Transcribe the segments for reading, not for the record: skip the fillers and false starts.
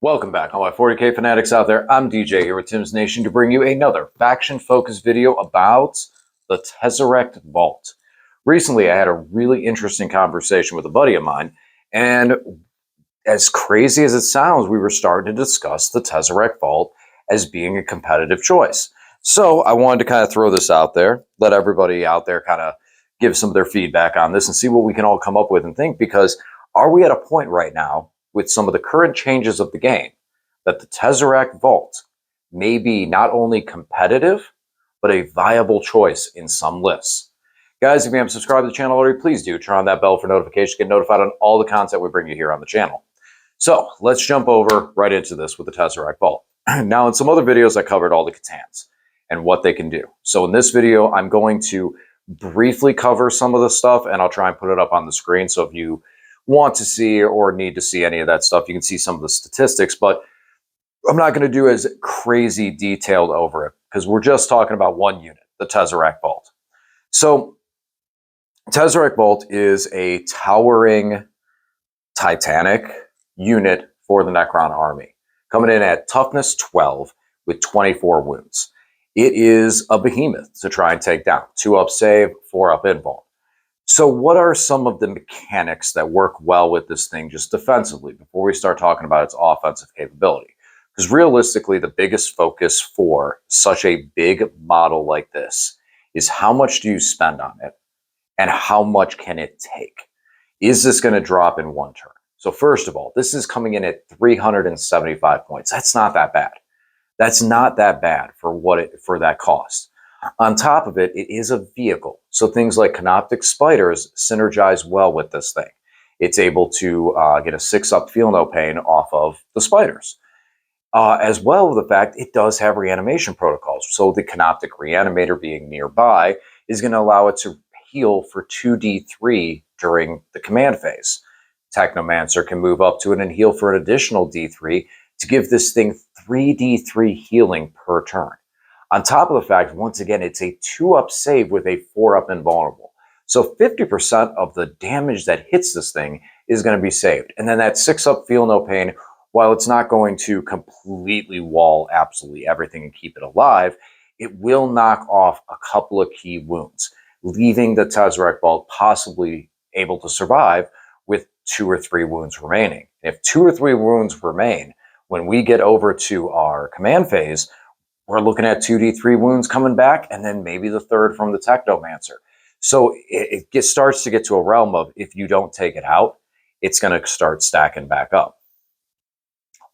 Welcome back, all my 40K fanatics out there. I'm DJ here with Tim's Nation to bring you another faction-focused video about the Tesseract Vault. Recently, I had a really interesting conversation with a buddy of mine, and as crazy as it sounds, we were starting to discuss the Tesseract Vault as being a competitive choice. So I wanted to kind of throw this out there, let everybody out there kind of give some of their feedback on this and see what we can all come up with and think, because are we at a point right now with some of the current changes of the game that the Tesseract Vault may be not only competitive, but a viable choice in some lists? Guys, if you haven't subscribed to the channel already, please do turn on that bell for notifications, get notified on all the content we bring you here on the channel. So let's jump over right into this with the Tesseract Vault. Now, in some other videos, I covered all the Catans and what they can do. So in this video, I'm going to briefly cover some of the stuff, and I'll try and put it up on the screen. So if you want to see or need to see any of that stuff, you can see some of the statistics, but I'm not going to do as crazy detailed over it because we're just talking about one unit, the Tesseract Vault. So Tesseract Vault is a towering Titanic unit for the Necron army, coming in at toughness 12 with 24 wounds. It is a behemoth to try and take down. 2-up save, 4-up invuln. So what are some of the mechanics that work well with this thing just defensively before we start talking about its offensive capability? Because realistically, the biggest focus for such a big model like this is how much do you spend on it and how much can it take? Is this going to drop in one turn? So first of all, this is coming in at 375 points. That's not that bad. That's not that bad for that cost. On top of it, it is a vehicle. So things like Canoptic Spiders synergize well with this thing. It's able to get a 6-up Feel No Pain off of the Spiders. As well as the fact it does have reanimation protocols. So the Canoptic Reanimator being nearby is going to allow it to heal for 2d3 during the command phase. Technomancer can move up to it and heal for an additional d3 to give this thing 3d3 healing per turn. On top of the fact, once again, it's a 2-up save with a 4-up invulnerable. So 50% of the damage that hits this thing is going to be saved. And then that 6-up Feel No Pain, while it's not going to completely wall absolutely everything and keep it alive, it will knock off a couple of key wounds, leaving the Tesseract Vault possibly able to survive with 2 or 3 wounds remaining. If 2 or 3 wounds remain, when we get over to our command phase, we're looking at 2d3 wounds coming back, and then maybe the 3rd from the Technomancer. So it starts to get to a realm of, if you don't take it out, it's going to start stacking back up.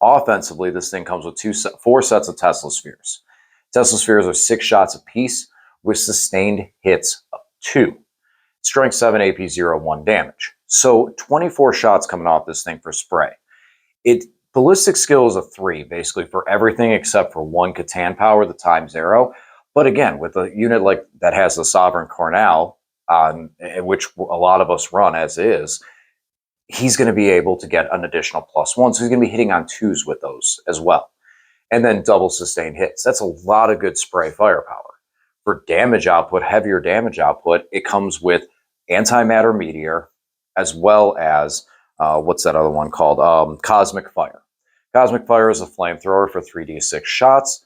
Offensively, this thing comes with 4 sets of Tesla Spheres. Tesla Spheres are 6 shots apiece with sustained hits of 2. Strength 7, AP 0, 1 damage. So 24 shots coming off this thing for spray. Ballistic skill is a 3, basically, for everything except for 1 Catan power, the times arrow. But again, with a unit like that has the Sovereign Cornell, which a lot of us run as is, he's going to be able to get an additional +1. So he's going to be hitting on 2s with those as well. And then double sustained hits. That's a lot of good spray firepower. For damage output, heavier damage output, it comes with Antimatter Meteor, as well as what's that other one called? Cosmic Fire. Cosmic Fire is a flamethrower for 3d6 shots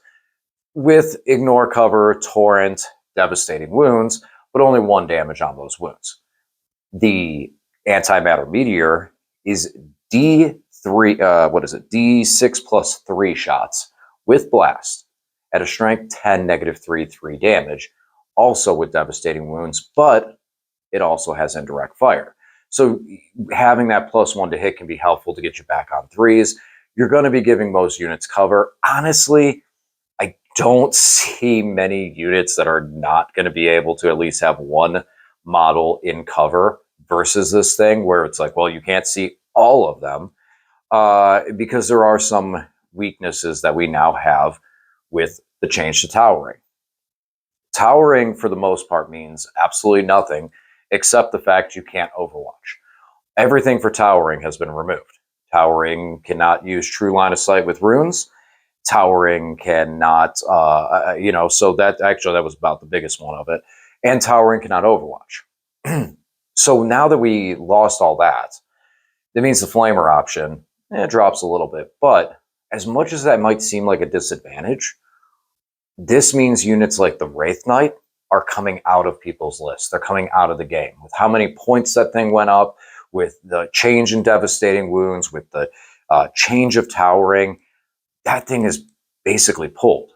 with Ignore Cover, Torrent, Devastating Wounds, but only 1 damage on those wounds. The Antimatter Meteor is D6 plus 3 shots with Blast at a strength 10, -3, 3 damage, also with Devastating Wounds, but it also has indirect fire. So having that +1 to hit can be helpful to get you back on 3s. You're going to be giving most units cover. Honestly, I don't see many units that are not going to be able to at least have 1 model in cover versus this thing, where it's like, well, you can't see all of them because there are some weaknesses that we now have with the change to towering. Towering, for the most part, means absolutely nothing except the fact you can't overwatch. Everything for towering has been removed. Towering cannot use true line of sight with runes. Towering cannot, so that was about the biggest one of it. And Towering cannot overwatch. So now that we lost all that, that means the Flamer option, it drops a little bit, but as much as that might seem like a disadvantage, this means units like the Wraith Knight are coming out of people's lists. They're coming out of the game. With how many points that thing went up, with the change in devastating wounds, with the change of towering, that thing is basically pulled.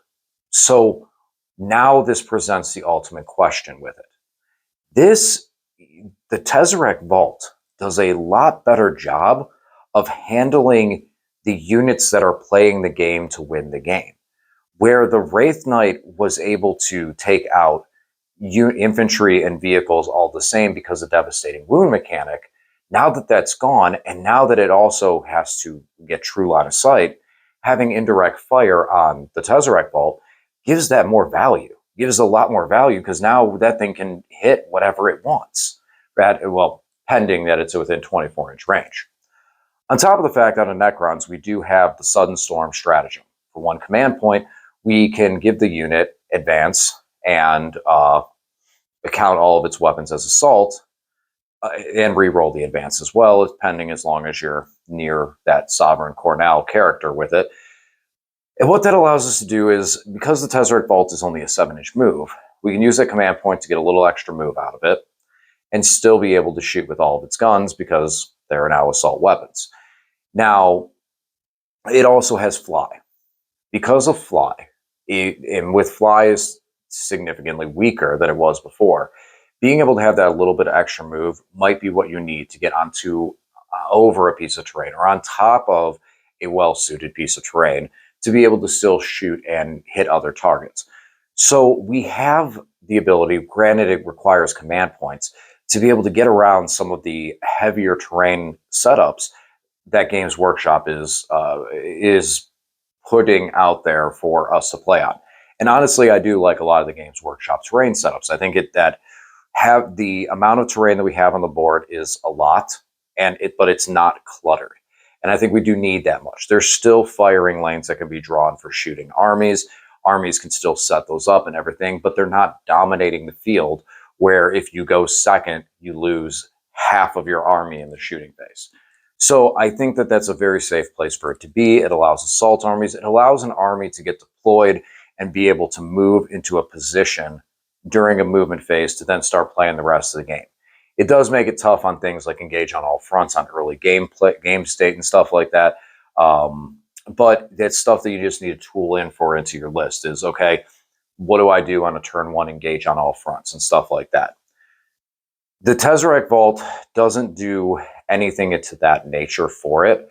So now this presents the ultimate question with it. The Tezzeret Vault does a lot better job of handling the units that are playing the game to win the game. Where the Wraith Knight was able to take out infantry and vehicles all the same because of devastating wound mechanic, now that that's gone, and now that it also has to get true line of sight, having indirect fire on the Tezzeret Vault gives that more value. Gives a lot more value because now that thing can hit whatever it wants. Well, pending that it's within 24-inch range. On top of the fact that on Necrons, we do have the Sudden Storm stratagem. For one command point, we can give the unit advance and account all of its weapons as assault and re-roll the advance as well, pending as long as you're near that Sovereign Cornell character with it. And what that allows us to do is, because the Tezzeret Vault is only a 7-inch move, we can use that command point to get a little extra move out of it and still be able to shoot with all of its guns because they're now assault weapons. Now, it also has fly. Because of fly, and with fly is significantly weaker than it was before, being able to have that little bit of extra move might be what you need to get onto over a piece of terrain or on top of a well-suited piece of terrain to be able to still shoot and hit other targets. So we have the ability, granted it requires command points, to be able to get around some of the heavier terrain setups that Games Workshop is putting out there for us to play on. And honestly, I do like a lot of the Games Workshop terrain setups. I think that have the amount of terrain that we have on the board is a lot, but it's not cluttered. And I think we do need that much. There's still firing lanes that can be drawn for shooting armies. Armies can still set those up and everything, but they're not dominating the field where if you go second, you lose half of your army in the shooting phase. So I think that that's a very safe place for it to be. It allows assault armies. It allows an army to get deployed and be able to move into a position during a movement phase to then start playing the rest of the game. It does make it tough on things like engage on all fronts on early game state and stuff like that. But that's stuff that you just need to tool in for into your list is, okay, what do I do on a turn one engage on all fronts and stuff like that? The Tezzeret Vault doesn't do anything to that nature for it,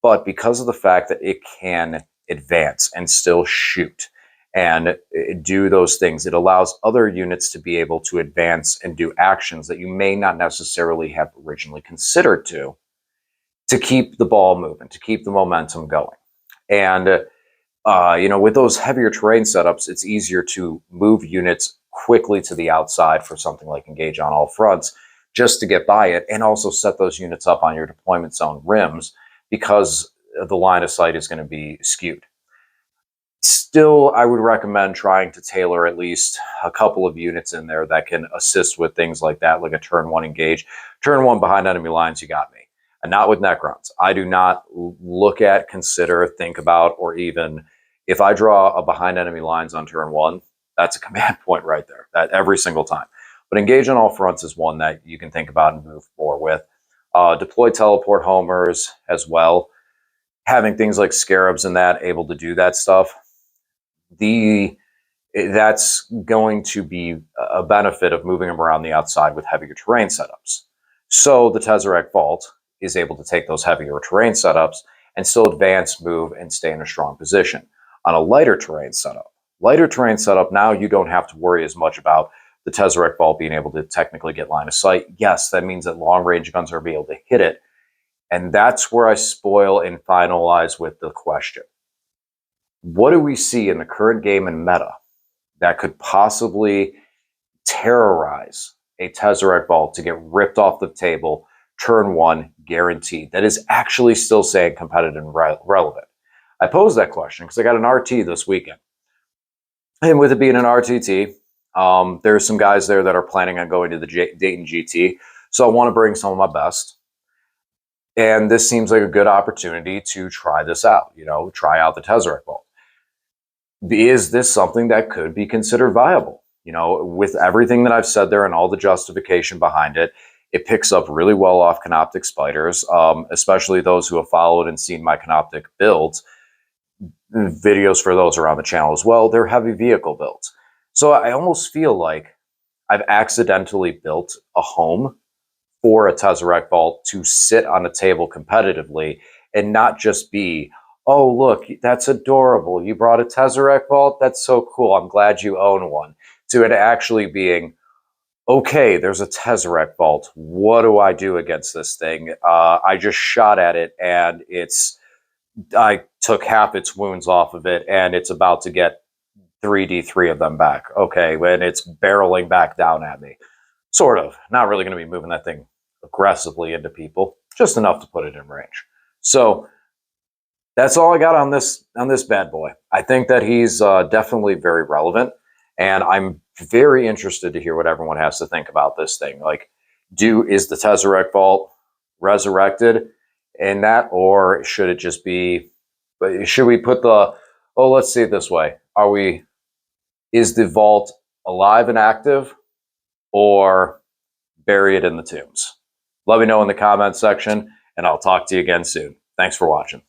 but because of the fact that it can advance and still shoot and do those things, it allows other units to be able to advance and do actions that you may not necessarily have originally considered to keep the ball moving, to keep the momentum going. And with those heavier terrain setups, it's easier to move units quickly to the outside for something like engage on all fronts just to get by it, and also set those units up on your deployment zone rims because the line of sight is going to be skewed. Still, I would recommend trying to tailor at least a couple of units in there that can assist with things like that, like a turn one engage. Turn one behind enemy lines, you got me. And not with Necrons. I do not look at, consider, think about, or even, if I draw a behind enemy lines on turn one, that's a command point right there, that every single time. But engage on all fronts is one that you can think about and move forward with. Deploy teleport homers as well. Having things like scarabs and that able to do that stuff, that's going to be a benefit of moving them around the outside with heavier terrain setups. So the Tezzeret Vault is able to take those heavier terrain setups and still advance, move, and stay in a strong position. On a lighter terrain setup, now you don't have to worry as much about the Tezzeret Vault being able to technically get line of sight. Yes, that means that long-range guns are able to hit it. And that's where I spoil and finalize with the question. What do we see in the current game and meta that could possibly terrorize a Tezzeret Vault to get ripped off the table turn one guaranteed, that is actually still saying competitive and relevant? I posed that question because I got an RT this weekend. And with it being an RTT, there's some guys there that are planning on going to the Dayton GT. So I want to bring some of my best. And this seems like a good opportunity to try this out, try out the Tesseract Vault. Is this something that could be considered viable? With everything that I've said there and all the justification behind it, it picks up really well off canoptic spiders, especially those who have followed and seen my canoptic builds. Videos for those around the channel as well. They're heavy vehicle builds. So I almost feel like I've accidentally built a home for a Tesseract Vault to sit on a table competitively and not just be, oh, look, that's adorable. You brought a Tesseract Vault? That's so cool. I'm glad you own one. To it actually being, okay, there's a Tesseract Vault. What do I do against this thing? I just shot at it and I took half its wounds off of it and it's about to get 3d3 of them back. Okay, when it's barreling back down at me. Sort of. Not really going to be moving that thing aggressively into people, just enough to put it in range. So that's all I got on this bad boy. I think that he's definitely very relevant, and I'm very interested to hear what everyone has to think about this thing. Like, is the Tesseract Vault resurrected in that, or should it just be? Should we put the? Oh, let's see it this way: Is the vault alive and active, or bury it in the tombs? Let me know in the comments section, and I'll talk to you again soon. Thanks for watching.